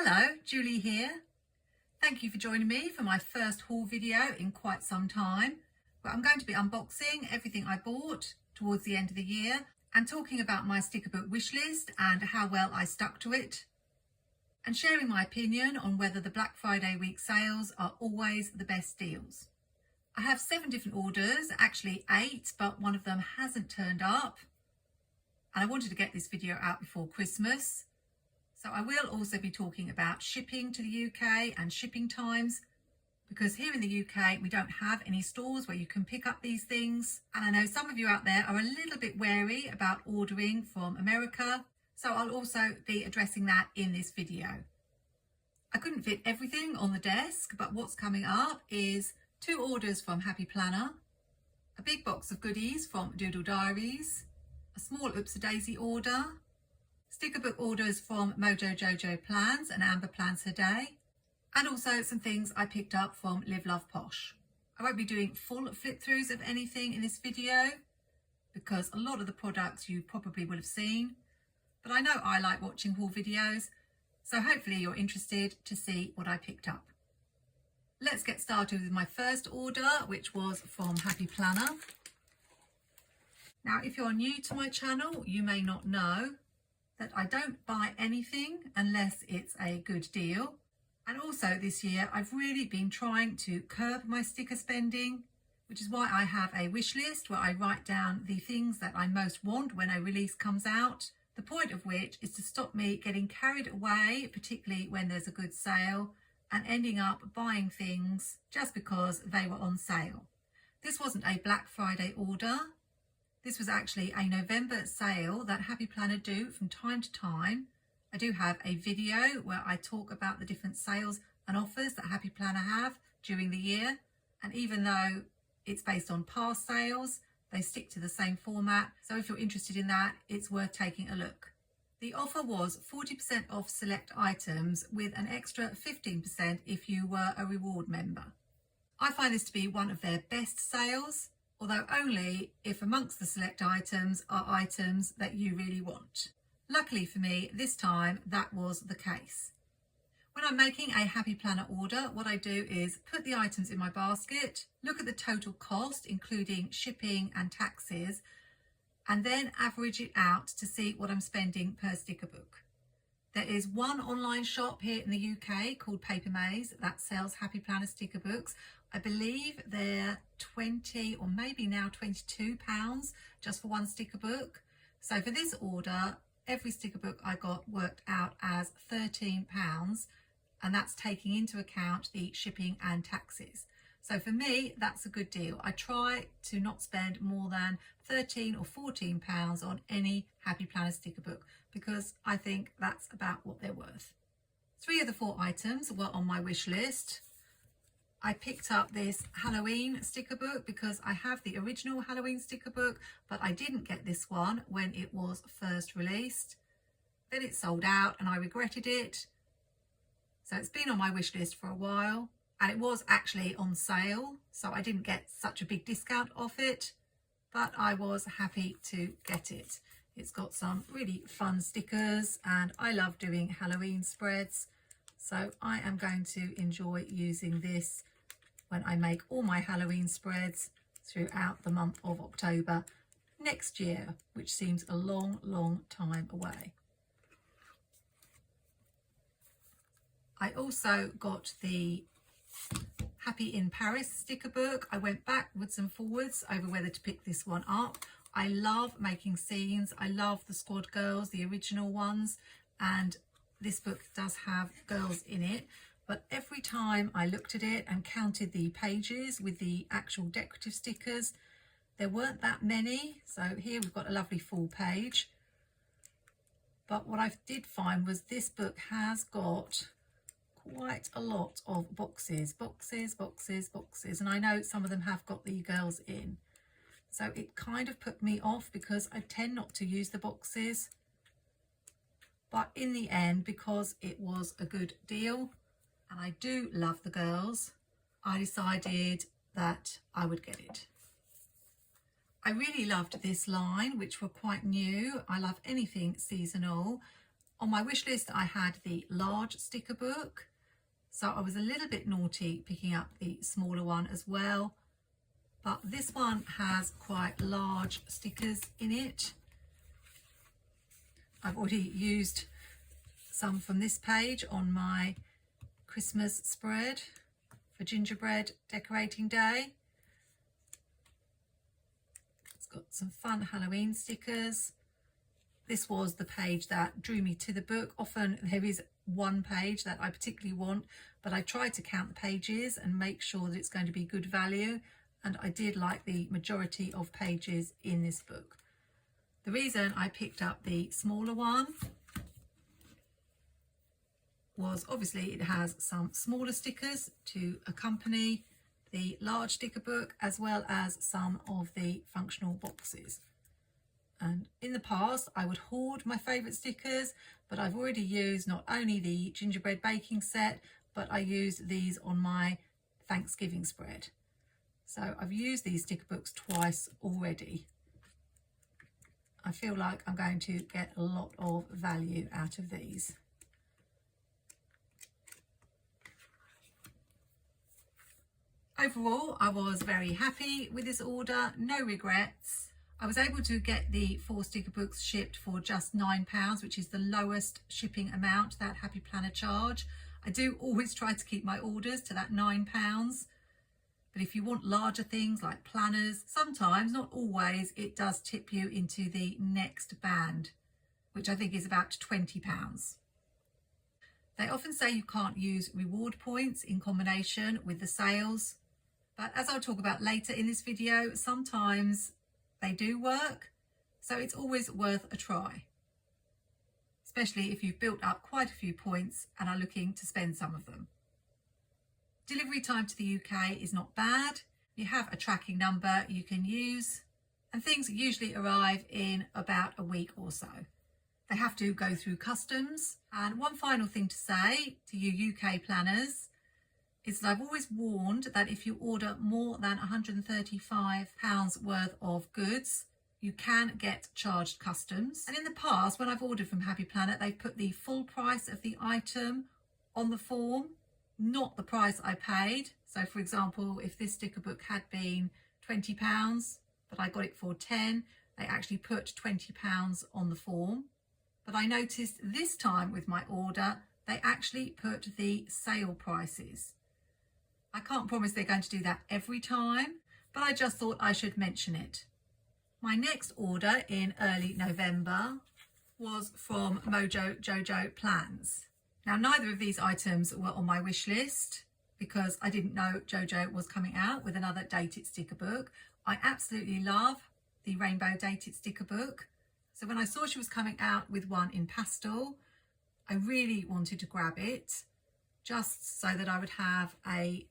Hello, Julie here. Thank you for joining me for my first haul video in quite some time. But I'm going to be unboxing everything I bought towards the end of the year and talking about my sticker book wish list and how well I stuck to it, and sharing my opinion on whether the Black Friday week sales are always the best deals. I have 7 different orders, actually 8, but one of them hasn't turned up. And I wanted to get this video out before Christmas. So I will also be talking about shipping to the UK and shipping times, because here in the UK we don't have any stores where you can pick up these things. And I know some of you out there are a little bit wary about ordering from America. So I'll also be addressing that in this video. I couldn't fit everything on the desk, but what's coming up is 2 orders from Happy Planner, a big box of goodies from Doodle Diaries, a small Oops-a-Daisy order, sticker book orders from Mojo Jojo Plans and Amber Plans Her Day, and also some things I picked up from Live Love Posh. I won't be doing full flip throughs of anything in this video because a lot of the products you probably will have seen, but I know I like watching haul videos, so hopefully you're interested to see what I picked up. Let's get started with my first order, which was from Happy Planner. Now, if you're new to my channel, you may not know that I don't buy anything unless it's a good deal. And also this year, I've really been trying to curb my sticker spending, which is why I have a wish list where I write down the things that I most want when a release comes out. The point of which is to stop me getting carried away, particularly when there's a good sale, and ending up buying things just because they were on sale. This wasn't a Black Friday order. This was actually a November sale that Happy Planner do from time to time. I do have a video where I talk about the different sales and offers that Happy Planner have during the year. And even though it's based on past sales, they stick to the same format. So if you're interested in that, it's worth taking a look. The offer was 40% off select items with an extra 15% if you were a reward member. I find this to be one of their best sales, although only if amongst the select items are items that you really want. Luckily for me, this time that was the case. When I'm making a Happy Planner order, what I do is put the items in my basket, look at the total cost, including shipping and taxes, and then average it out to see what I'm spending per sticker book. There is one online shop here in the UK called Paper Maze that sells Happy Planner sticker books. I believe they're 20 or maybe now £22 just for one sticker book. So for this order, every sticker book I got worked out as £13, and that's taking into account the shipping and taxes. So for me, that's a good deal. I try to not spend more than £13 or £14 on any Happy Planner sticker book because I think that's about what they're worth. 3 of the 4 items were on my wish list. I picked up this Halloween sticker book because I have the original Halloween sticker book, but I didn't get this one when it was first released. Then it sold out and I regretted it. So it's been on my wish list for a while, and it was actually on sale, so I didn't get such a big discount off it, but I was happy to get it. It's got some really fun stickers and I love doing Halloween spreads, so I am going to enjoy using this when I make all my Halloween spreads throughout the month of October next year, which seems a long, long time away. I also got the Happy in Paris sticker book. I went backwards and forwards over whether to pick this one up. I love making scenes. I love the Squad Girls, the original ones, and this book does have girls in it. But every time I looked at it and counted the pages with the actual decorative stickers, there weren't that many. So here we've got a lovely full page. But what I did find was this book has got quite a lot of boxes, and I know some of them have got the girls in. So it kind of put me off because I tend not to use the boxes. But in the end, because it was a good deal, and I do love the girls, I decided that I would get it. I really loved this line, which were quite new. I love anything seasonal. On my wish list I had the large sticker book, so I was a little bit naughty picking up the smaller one as well, but this one has quite large stickers in it. I've already used some from this page on my Christmas spread for gingerbread decorating day. It's got some fun Halloween stickers. This was the page that drew me to the book. Often there is one page that I particularly want, but I tried to count the pages and make sure that it's going to be good value, and I did like the majority of pages in this book. The reason I picked up the smaller one was obviously it has some smaller stickers to accompany the large sticker book, as well as some of the functional boxes. And in the past I would hoard my favourite stickers, but I've already used not only the gingerbread baking set, but I used these on my Thanksgiving spread. So I've used these sticker books twice already. I feel like I'm going to get a lot of value out of these. Overall, I was very happy with this order, no regrets. I was able to get the 4 sticker books shipped for just £9, which is the lowest shipping amount that Happy Planner charge. I do always try to keep my orders to that £9, but if you want larger things like planners, sometimes, not always, it does tip you into the next band, which I think is about £20. They often say you can't use reward points in combination with the sales, but as I'll talk about later in this video, sometimes they do work, so it's always worth a try, especially if you've built up quite a few points and are looking to spend some of them. Delivery time to the UK is not bad. You have a tracking number you can use, and things usually arrive in about a week or so. They have to go through customs. And one final thing to say to you UK planners is that I've always warned that if you order more than £135 worth of goods, you can get charged customs. And in the past, when I've ordered from Happy Planner, they've put the full price of the item on the form, not the price I paid. So for example, if this sticker book had been £20, but I got it for 10, they actually put £20 on the form. But I noticed this time with my order, they actually put the sale prices. I can't promise they're going to do that every time, but I just thought I should mention it. My next order in early November was from Mojo Jojo Plans. Now, neither of these items were on my wish list because I didn't know Jojo was coming out with another dated sticker book. I absolutely love the rainbow dated sticker book. So when I saw she was coming out with one in pastel, I really wanted to grab it just so that I would have a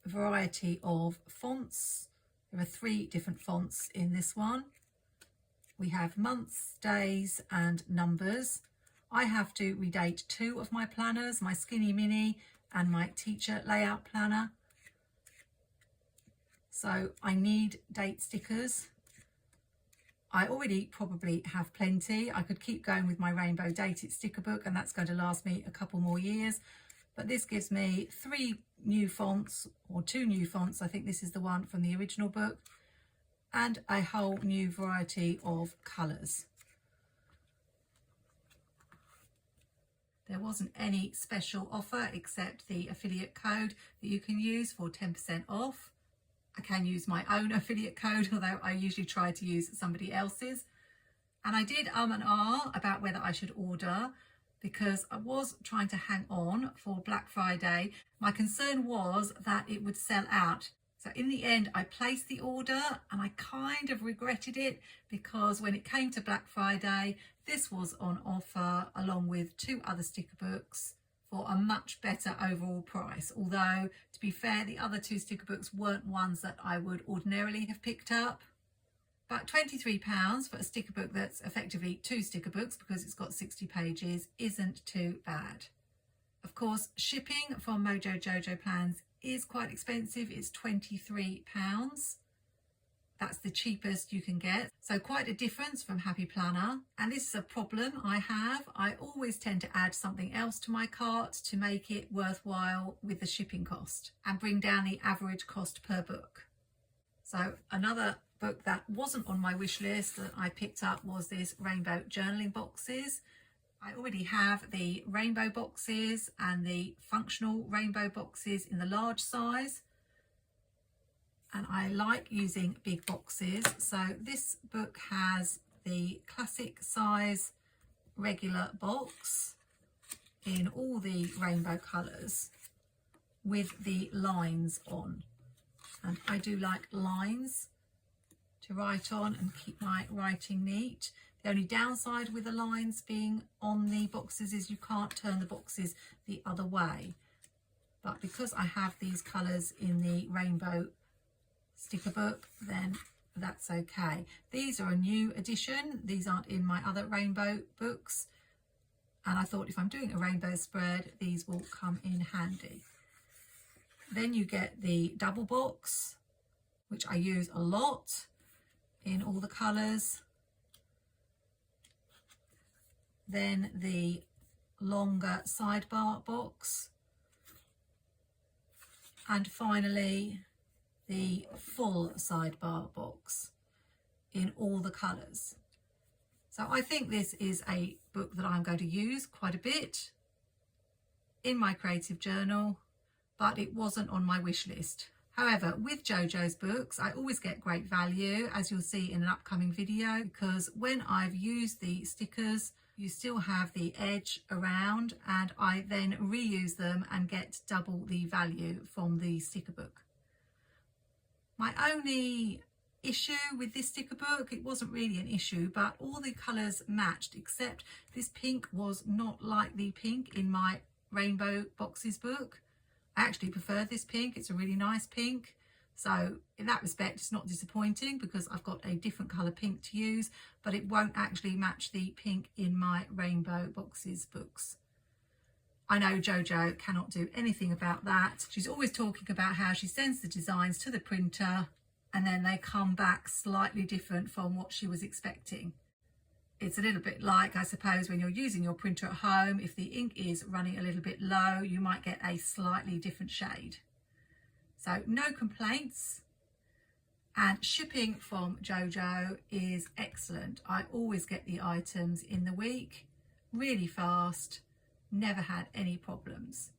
variety of fonts. There are 3 different fonts in this one. We have months, days and numbers. I have to redate 2 of my planners, my Skinny Mini and my Teacher Layout Planner. So I need date stickers. I already probably have plenty. I could keep going with my rainbow dated sticker book and that's going to last me a couple more years. But this gives me 3 new fonts, or 2 new fonts. I think this is the one from the original book, and a whole new variety of colours. There wasn't any special offer except the affiliate code that you can use for 10% off. I can use my own affiliate code, although I usually try to use somebody else's. And I did and ah about whether I should order, because I was trying to hang on for Black Friday. My concern was that it would sell out. So in the end, I placed the order and I kind of regretted it, because when it came to Black Friday, this was on offer along with 2 other sticker books for a much better overall price. Although, to be fair, the other 2 sticker books weren't ones that I would ordinarily have picked up. But £23 for a sticker book that's effectively 2 sticker books, because it's got 60 pages, isn't too bad. Of course, shipping from Mojo Jojo Plans is quite expensive. It's £23. That's the cheapest you can get. So quite a difference from Happy Planner. And this is a problem I have. I always tend to add something else to my cart to make it worthwhile with the shipping cost and bring down the average cost per book. So another book that wasn't on my wish list that I picked up was this rainbow journaling boxes. I already have the rainbow boxes and the functional rainbow boxes in the large size. And I like using big boxes. So this book has the classic size regular box in all the rainbow colours with the lines on. And I do like lines to write on and keep my writing neat. The only downside with the lines being on the boxes is you can't turn the boxes the other way. But because I have these colours in the rainbow sticker book, then that's okay. These are a new edition. These aren't in my other rainbow books. And I thought if I'm doing a rainbow spread, these will come in handy. Then you get the double box, which I use a lot in all the colours. Then the longer sidebar box. And finally, the full sidebar box in all the colours. So I think this is a book that I'm going to use quite a bit in my creative journal, but it wasn't on my wish list. However, with Jojo's books, I always get great value, as you'll see in an upcoming video, because when I've used the stickers, you still have the edge around, and I then reuse them and get double the value from the sticker book. My only issue with this sticker book, it wasn't really an issue, but all the colours matched, except this pink was not like the pink in my rainbow boxes book. I actually prefer this pink. It's a really nice pink. So in that respect, it's not disappointing because I've got a different colour pink to use, but it won't actually match the pink in my rainbow boxes books. I know Jojo cannot do anything about that. She's always talking about how she sends the designs to the printer and then they come back slightly different from what she was expecting. It's a little bit like, I suppose, when you're using your printer at home, if the ink is running a little bit low, you might get a slightly different shade. So no complaints. And shipping from Jojo is excellent. I always get the items in the week, really fast. Never had any problems.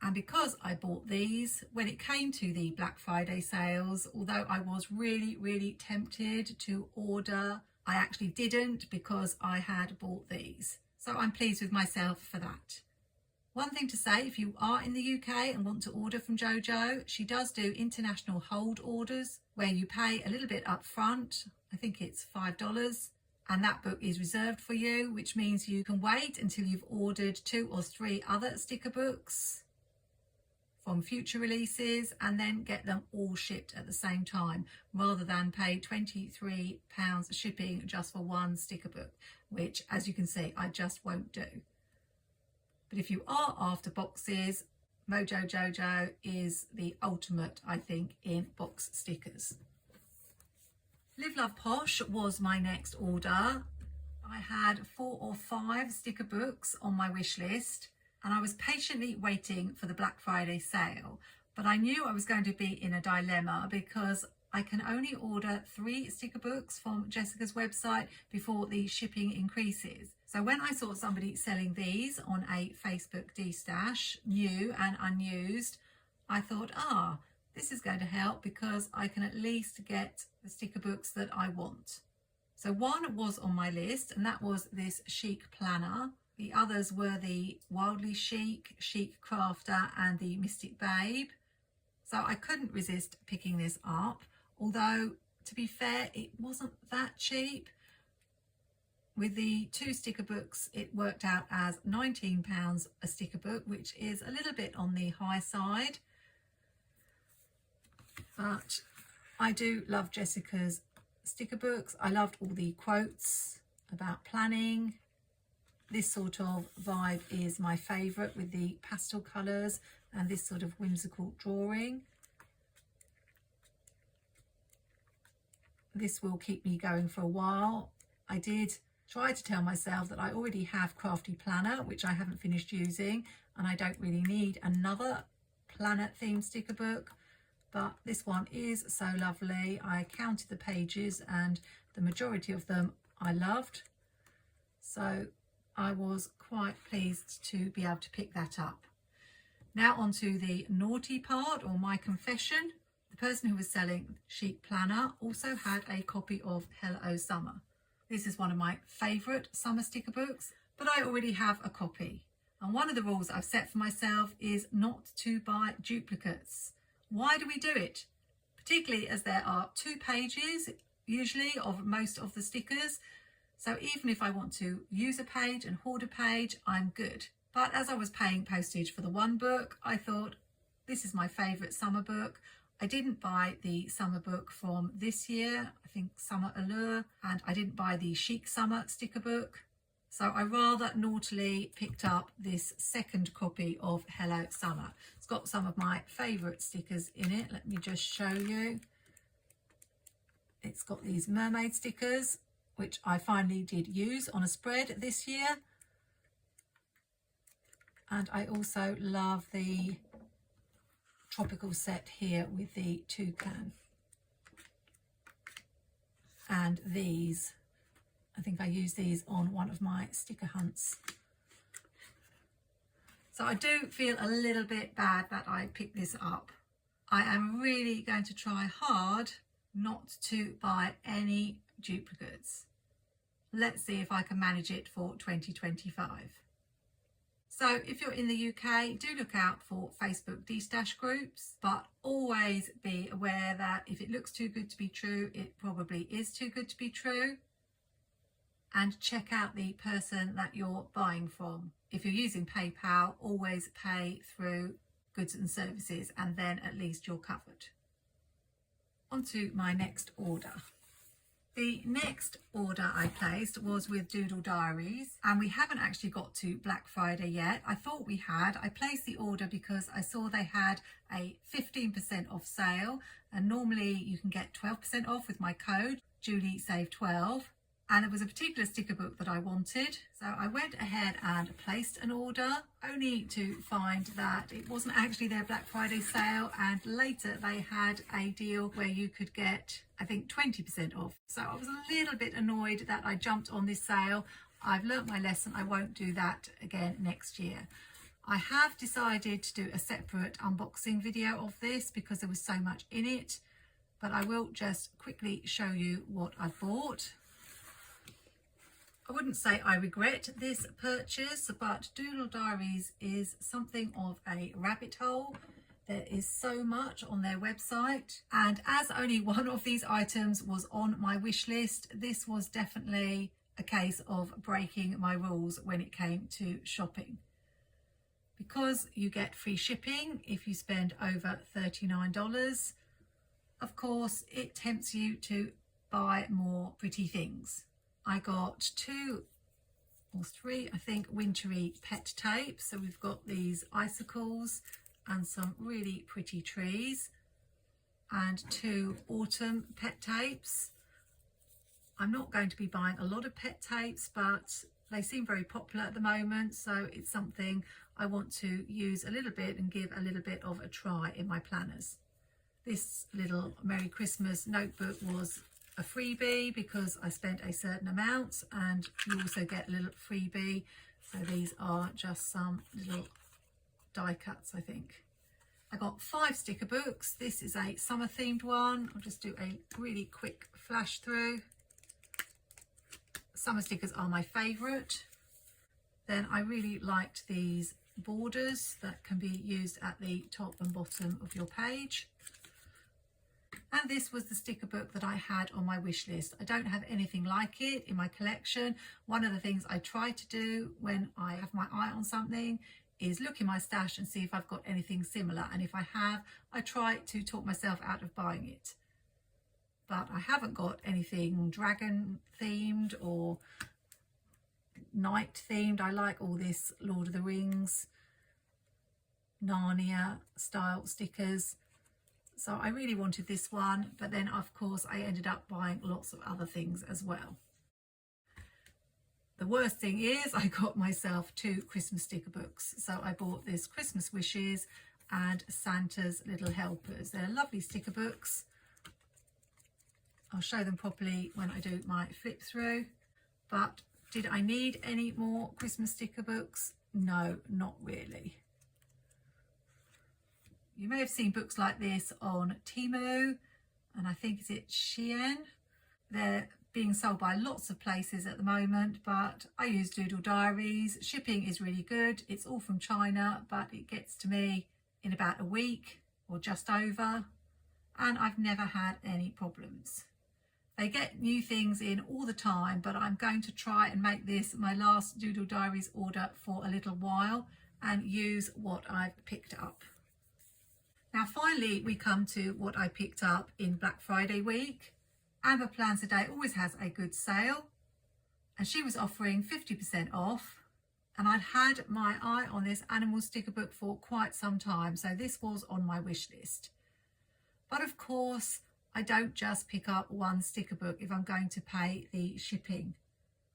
And because I bought these when it came to the Black Friday sales, although I was really tempted to order, I actually didn't because I had bought these. So I'm pleased with myself for that. One thing to say, if you are in the UK and want to order from Jojo, she does do international hold orders where you pay a little bit up front. I think it's $5. And that book is reserved for you, which means you can wait until you've ordered 2 or 3 other sticker books from future releases and then get them all shipped at the same time, rather than pay £23 shipping just for one sticker book, which, as you can see, I just won't do. But if you are after boxes, Mojo Jojo is the ultimate, I think, in box stickers. Live Love Posh was my next order. I had 4 or 5 sticker books on my wish list and I was patiently waiting for the Black Friday sale, but I knew I was going to be in a dilemma because I can only order 3 sticker books from Jessica's website before the shipping increases. So when I saw somebody selling these on a Facebook D-stash, new and unused, I thought, this is going to help because I can at least get the sticker books that I want. So one was on my list and that was this chic planner. The others were the Wildly Chic, Chic Crafter and the Mystic Babe. So I couldn't resist picking this up, although to be fair, it wasn't that cheap. With the 2 sticker books, it worked out as £19 a sticker book, which is a little bit on the high side. But I do love Jessica's sticker books. I loved all the quotes about planning. This sort of vibe is my favourite, with the pastel colours and this sort of whimsical drawing. this will keep me going for a while. I did try to tell myself that I already have Crafty Planner, which I haven't finished using, and I don't really need another planner themed sticker book, but this one is so lovely. I counted the pages and the majority of them I loved, so I was quite pleased to be able to pick that up. Now on to the naughty part, or my confession. The person who was selling Chic Planner also had a copy of Hello Summer. This is one of my favourite summer sticker books, but I already have a copy. And one of the rules I've set for myself is not to buy duplicates. Why do we do it? Particularly as there are 2 pages usually of most of the stickers. So even if I want to use a page and hoard a page, I'm good. But as I was paying postage for the one book, I thought, this is my favourite summer book. I didn't buy the summer book from this year, I think Summer Allure, and I didn't buy the Chic Summer sticker book. So I rather naughtily picked up this second copy of Hello Summer. It's got some of my favourite stickers in it. Let me just show you. It's got these mermaid stickers, which I finally did use on a spread this year. And I also love the tropical set here with the toucan. And these, I think I used these on one of my sticker hunts. So I do feel a little bit bad that I picked this up. I am really going to try hard not to buy any duplicates. Let's see if I can manage it for 2025. So if you're in the UK, do look out for Facebook de-stash groups, but always be aware that if it looks too good to be true, it probably is too good to be true. And check out the person that you're buying from. If you're using PayPal, always pay through goods and services, and then at least you're covered. On to my next order. The next order I placed was with Doodle Diaries, and we haven't actually got to Black Friday yet. I thought we had. I placed the order because I saw they had a 15% off sale, and normally you can get 12% off with my code JulieSave12. And it was a particular sticker book that I wanted, so I went ahead and placed an order, only to find that it wasn't actually their Black Friday sale, and later they had a deal where you could get, I think, 20% off. So I was a little bit annoyed that I jumped on this sale. I've learnt my lesson. I won't do that again next year. I have decided to do a separate unboxing video of this because there was so much in it, but I will just quickly show you what I bought. I wouldn't say I regret this purchase, but Doodle Diaries is something of a rabbit hole. There is so much on their website, and as only one of these items was on my wish list, this was definitely a case of breaking my rules when it came to shopping. Because you get free shipping if you spend over $39, of course it tempts you to buy more pretty things. I got 2 or 3, I think, wintry pet tapes. So we've got these icicles and some really pretty trees, and 2 autumn pet tapes. I'm not going to be buying a lot of pet tapes, but they seem very popular at the moment, so it's something I want to use a little bit and give a little bit of a try in my planners. This little Merry Christmas notebook was a freebie because I spent a certain amount, and you also get a little freebie. So these are just some little die cuts, I think. I got 5 sticker books. This is a summer themed one. I'll just do a really quick flash through. Summer stickers are my favourite. Then I really liked these borders that can be used at the top and bottom of your page. And this was the sticker book that I had on my wish list. I don't have anything like it in my collection. One of the things I try to do when I have my eye on something is look in my stash and see if I've got anything similar. And if I have, I try to talk myself out of buying it. But I haven't got anything dragon themed or night themed. I like all this Lord of the Rings, Narnia style stickers. So I really wanted this one, but then of course I ended up buying lots of other things as well. The worst thing is I got myself 2 Christmas sticker books. So I bought this Christmas Wishes and Santa's Little Helpers. They're lovely sticker books. I'll show them properly when I do my flip through. But did I need any more Christmas sticker books? No, not really. You may have seen books like this on Temu, and I think is it Shein. They're being sold by lots of places at the moment, but I use Doodle diaries. Shipping is really good. It's all from China, but it gets to me in about a week or just over, and I've never had any problems. They get new things in all the time, but I'm going to try and make this my last Doodle diaries order for a little while and use what I've picked up. Now finally we come to what I picked up in Black Friday week. Amber Plans a Day always has a good sale, and she was offering 50% off, and I'd had my eye on this animal sticker book for quite some time, so this was on my wish list. But of course I don't just pick up one sticker book if I'm going to pay the shipping.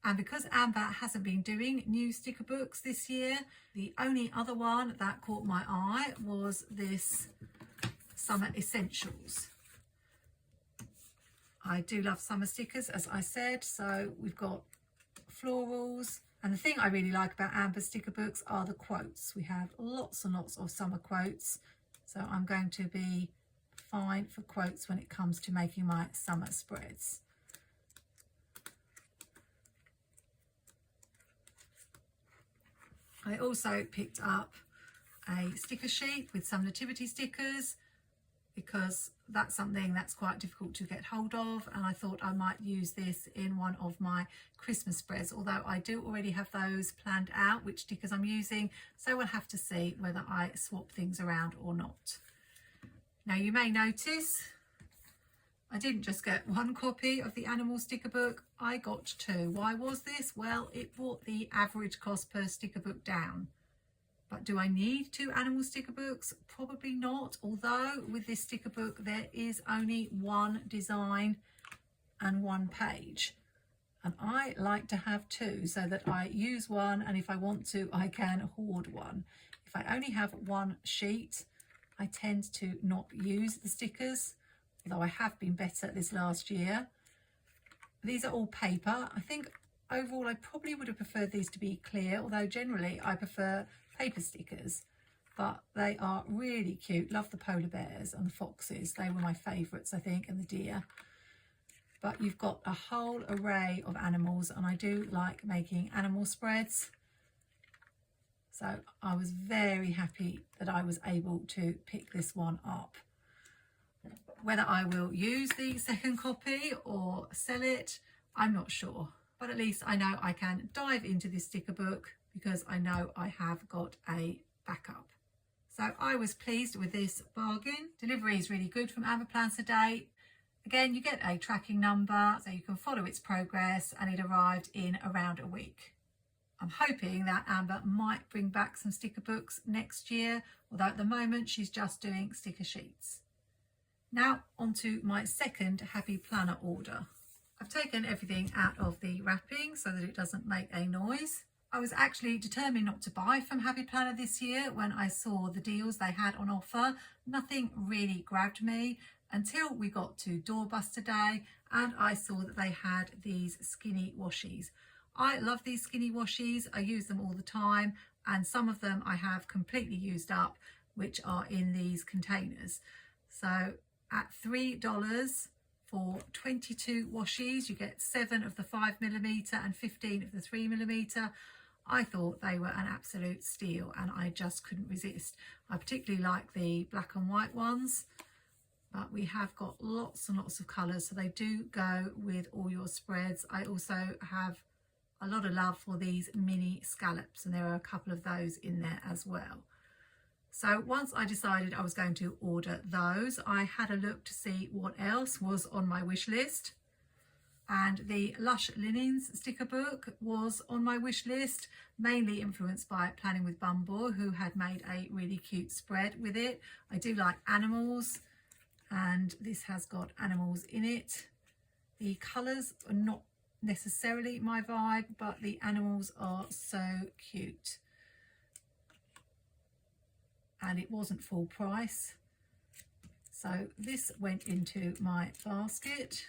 And because Amber hasn't been doing new sticker books this year, the only other one that caught my eye was this Summer Essentials. I do love summer stickers, as I said, so we've got florals. And the thing I really like about Amber's sticker books are the quotes. We have lots and lots of summer quotes, so I'm going to be fine for quotes when it comes to making my summer spreads. I also picked up a sticker sheet with some nativity stickers because that's something that's quite difficult to get hold of, and I thought I might use this in one of my Christmas spreads, although I do already have those planned out, which stickers I'm using, so we'll have to see whether I swap things around or not. Now you may notice I didn't just get one copy of the animal sticker book, I got 2. Why was this? Well, it brought the average cost per sticker book down. But do I need 2 animal sticker books? Probably not, although with this sticker book there is only one design and one page. And I like to have 2 so that I use one, and if I want to, I can hoard one. If I only have one sheet, I tend to not use the stickers, although I have been better this last year. These are all paper. I think overall I probably would have preferred these to be clear, although generally I prefer paper stickers. But they are really cute. Love the polar bears and the foxes. They were my favourites, I think, and the deer. But you've got a whole array of animals, and I do like making animal spreads. So I was very happy that I was able to pick this one up. Whether I will use the second copy or sell it, I'm not sure. But at least I know I can dive into this sticker book because I know I have got a backup. So I was pleased with this bargain. Delivery is really good from Amber Plans a Day. Again, you get a tracking number so you can follow its progress, and it arrived in around a week. I'm hoping that Amber might bring back some sticker books next year, although at the moment she's just doing sticker sheets. Now onto my second Happy Planner order. I've taken everything out of the wrapping so that it doesn't make a noise. I was actually determined not to buy from Happy Planner this year when I saw the deals they had on offer. Nothing really grabbed me until we got to Doorbuster Day and I saw that they had these skinny washies. I love these skinny washies. I use them all the time, and some of them I have completely used up, which are in these containers. So at $3 for 22 washies, you get 7 of the 5mm and 15 of the 3mm. I thought they were an absolute steal and I just couldn't resist. I particularly like the black and white ones, but we have got lots and lots of colours, so they do go with all your spreads. I also have a lot of love for these mini scallops, and there are a couple of those in there as well. So once I decided I was going to order those, I had a look to see what else was on my wish list. And the Lush Linens sticker book was on my wish list, mainly influenced by Planning with Bumble, who had made a really cute spread with it. I do like animals, and this has got animals in it. The colours are not necessarily my vibe, but the animals are so cute. And it wasn't full price. So this went into my basket,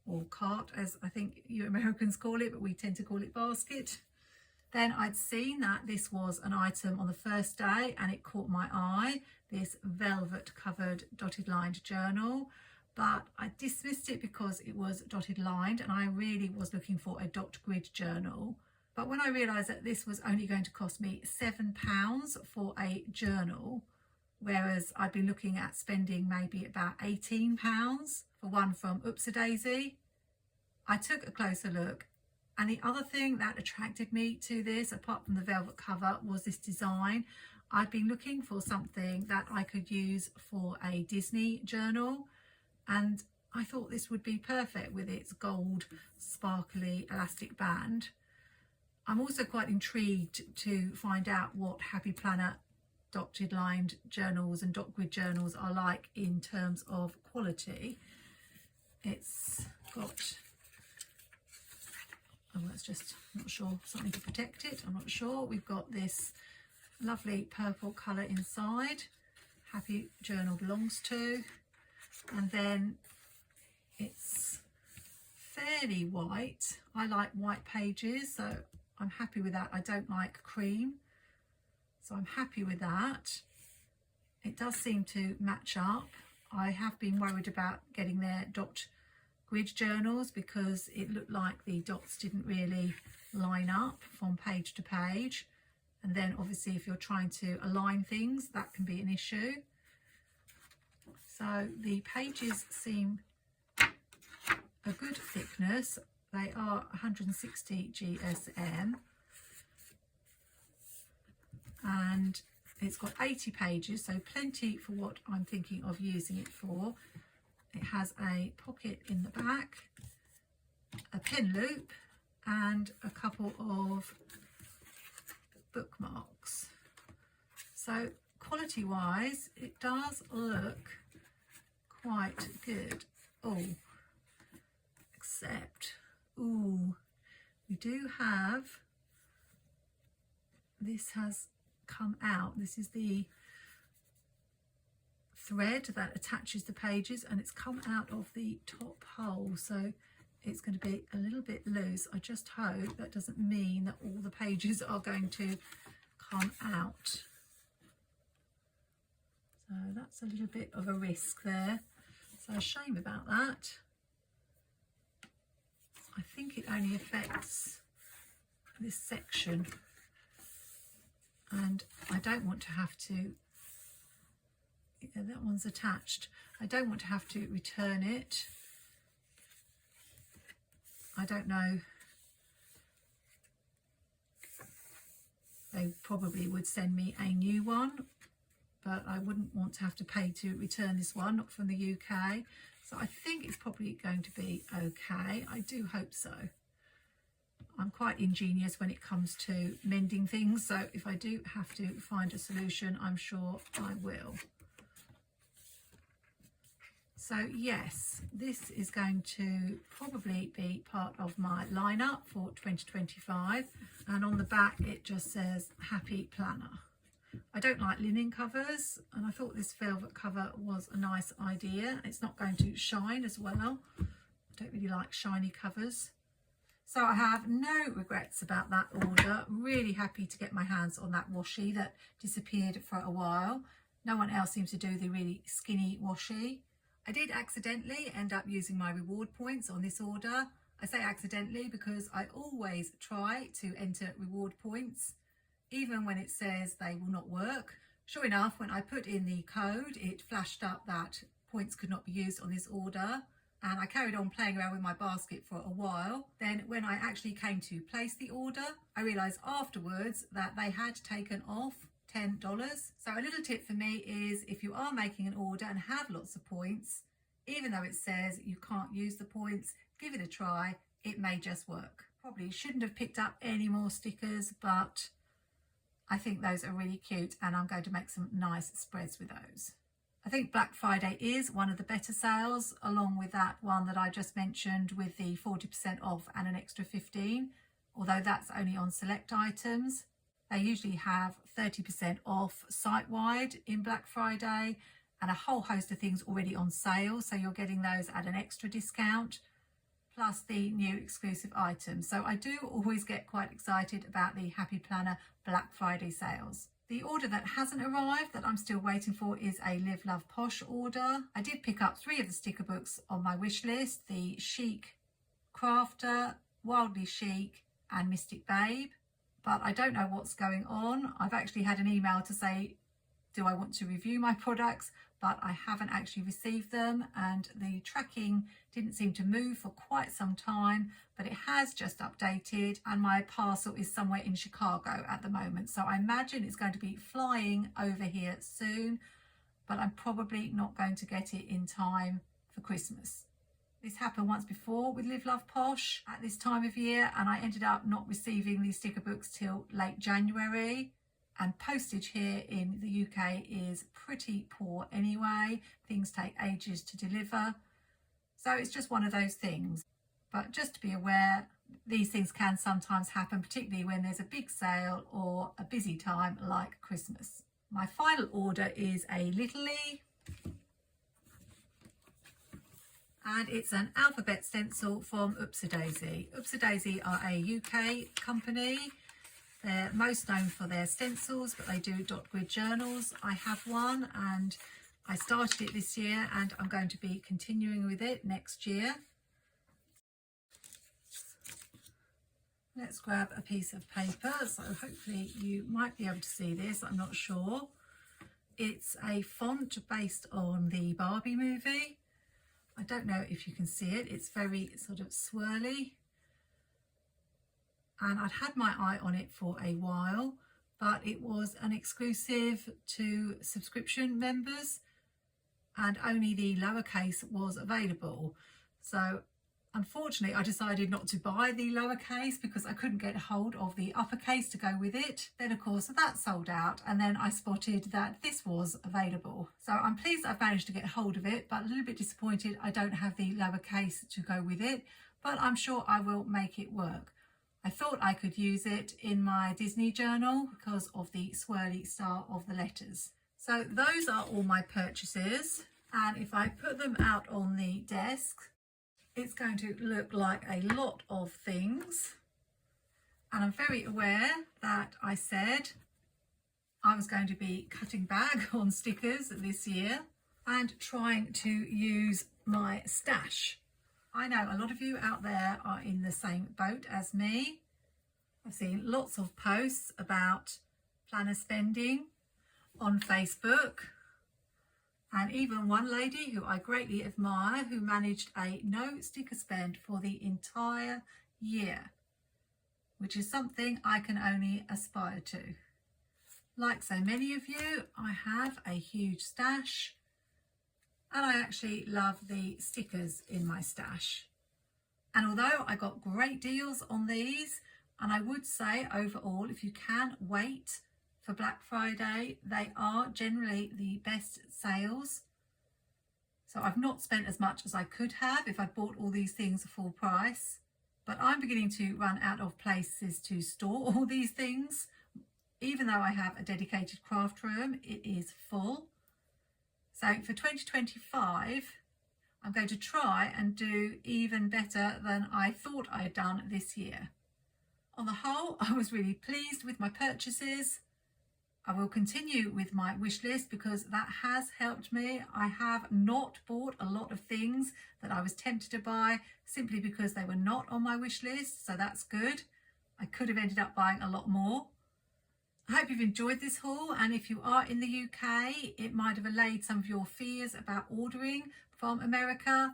or cart as I think you Americans call it, but we tend to call it basket. Then I'd seen that this was an item on the first day and it caught my eye, this velvet covered dotted lined journal, but I dismissed it because it was dotted lined and I really was looking for a dot grid journal. But when I realised that this was only going to cost me £7 for a journal, whereas I'd been looking at spending maybe about £18 for one from Oops-a-Daisy, I took a closer look. And the other thing that attracted me to this, apart from the velvet cover, was this design. I'd been looking for something that I could use for a Disney journal, and I thought this would be perfect with its gold sparkly elastic band. I'm also quite intrigued to find out what Happy Planner dotted lined journals and dot grid journals are like in terms of quality. It's got, oh, that's just, not sure, something to protect it, I'm not sure. We've got this lovely purple colour inside, Happy Journal belongs to, and then it's fairly white. I like white pages, so I'm happy with that. I don't like cream, so I'm happy with that. It does seem to match up. I have been worried about getting their dot grid journals because it looked like the dots didn't really line up from page to page, and then obviously if you're trying to align things that can be an issue. So the pages seem a good thickness. They are 160 GSM and it's got 80 pages, so plenty for what I'm thinking of using it for. It has a pocket in the back, a pen loop and a couple of bookmarks. So quality wise it does look quite good. Oh, except, ooh, we do have, this has come out. This is the thread that attaches the pages and it's come out of the top hole, so it's going to be a little bit loose. I just hope that doesn't mean that all the pages are going to come out. So that's a little bit of a risk there, so a shame about that. I think it only affects this section and I don't want to have to, yeah, that one's attached. I don't want to have to return it. I don't know, they probably would send me a new one, but I wouldn't want to have to pay to return this one, not from the UK. So I think it's probably going to be okay. I do hope so. I'm quite ingenious when it comes to mending things, so if I do have to find a solution, I'm sure I will. So yes, this is going to probably be part of my lineup for 2025, and on the back it just says Happy Planner. I don't like linen covers and I thought this velvet cover was a nice idea. It's not going to shine as well. I don't really like shiny covers. So I have no regrets about that order. Really happy to get my hands on that washi that disappeared for a while. No one else seems to do the really skinny washi. I did accidentally end up using my reward points on this order. I say accidentally because I always try to enter reward points, even when it says they will not work. Sure enough, when I put in the code, it flashed up that points could not be used on this order. And I carried on playing around with my basket for a while. Then when I actually came to place the order, I realised afterwards that they had taken off $10. So a little tip for me is if you are making an order and have lots of points, even though it says you can't use the points, give it a try. It may just work. Probably shouldn't have picked up any more stickers, but I think those are really cute and I'm going to make some nice spreads with those. I think Black Friday is one of the better sales, along with that one that I just mentioned with the 40% off and an extra 15, although that's only on select items. They usually have 30% off site-wide in Black Friday and a whole host of things already on sale, so you're getting those at an extra discount, plus the new exclusive items. So I do always get quite excited about the Happy Planner Black Friday sales. The order that hasn't arrived that I'm still waiting for is a Live Love Posh order. I did pick up 3 of the sticker books on my wish list, the Chic Crafter, Wildly Chic and Mystic Babe, but I don't know what's going on. I've actually had an email to say, do I want to review my products? But I haven't actually received them, and the tracking didn't seem to move for quite some time, but it has just updated and my parcel is somewhere in Chicago at the moment. So I imagine it's going to be flying over here soon, but I'm probably not going to get it in time for Christmas. This happened once before with Live Love Posh at this time of year, and I ended up not receiving these sticker books till late January. And postage here in the UK is pretty poor anyway. Things take ages to deliver. So it's just one of those things. But just to be aware, these things can sometimes happen, particularly when there's a big sale or a busy time like Christmas. My final order is a Littlely. And it's an alphabet stencil from Oopsie-Daisy. Oopsie-Daisy are a UK company. They're most known for their stencils, but they do dot grid journals. I have one and I started it this year and I'm going to be continuing with it next year. Let's grab a piece of paper. So hopefully you might be able to see this, I'm not sure. It's a font based on the Barbie movie. I don't know if you can see it. It's very sort of swirly. And I'd had my eye on it for a while, but it was an exclusive to subscription members and only the lowercase was available. So unfortunately, I decided not to buy the lowercase because I couldn't get hold of the uppercase to go with it. Then of course that sold out, and then I spotted that this was available. So I'm pleased I've managed to get hold of it, but a little bit disappointed I don't have the lowercase to go with it, but I'm sure I will make it work. I thought I could use it in my Disney journal because of the swirly style of the letters. So those are all my purchases, and if I put them out on the desk, it's going to look like a lot of things. And I'm very aware that I said I was going to be cutting back on stickers this year and trying to use my stash. I know a lot of you out there are in the same boat as me. I've seen lots of posts about planner spending on Facebook, and even one lady who I greatly admire who managed a no sticker spend for the entire year, which is something I can only aspire to. Like so many of you, I have a huge stash. And I actually love the stickers in my stash. And although I got great deals on these, and I would say overall, if you can wait for Black Friday, they are generally the best sales. So I've not spent as much as I could have if I'd bought all these things full price. But I'm beginning to run out of places to store all these things. Even though I have a dedicated craft room, it is full. So for 2025, I'm going to try and do even better than I thought I had done this year. On the whole, I was really pleased with my purchases. I will continue with my wish list because that has helped me. I have not bought a lot of things that I was tempted to buy simply because they were not on my wish list, so that's good. I could have ended up buying a lot more. I hope you've enjoyed this haul, and if you are in the UK, it might have allayed some of your fears about ordering from America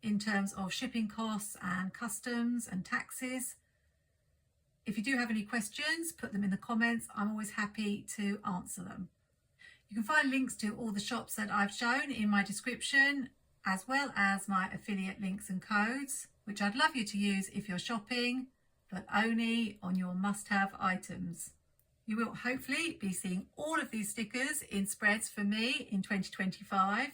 in terms of shipping costs and customs and taxes. If you do have any questions, put them in the comments. I'm always happy to answer them. You can find links to all the shops that I've shown in my description, as well as my affiliate links and codes, which I'd love you to use if you're shopping, but only on your must-have items. You will hopefully be seeing all of these stickers in spreads for me in 2025.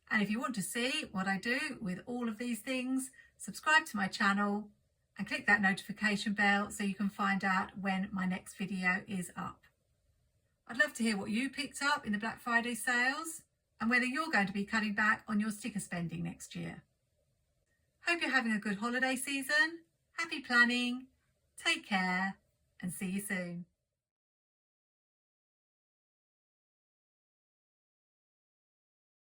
And if you want to see what I do with all of these things, subscribe to my channel and click that notification bell so you can find out when my next video is up. I'd love to hear what you picked up in the Black Friday sales and whether you're going to be cutting back on your sticker spending next year. Hope you're having a good holiday season. Happy planning, take care, and see you soon.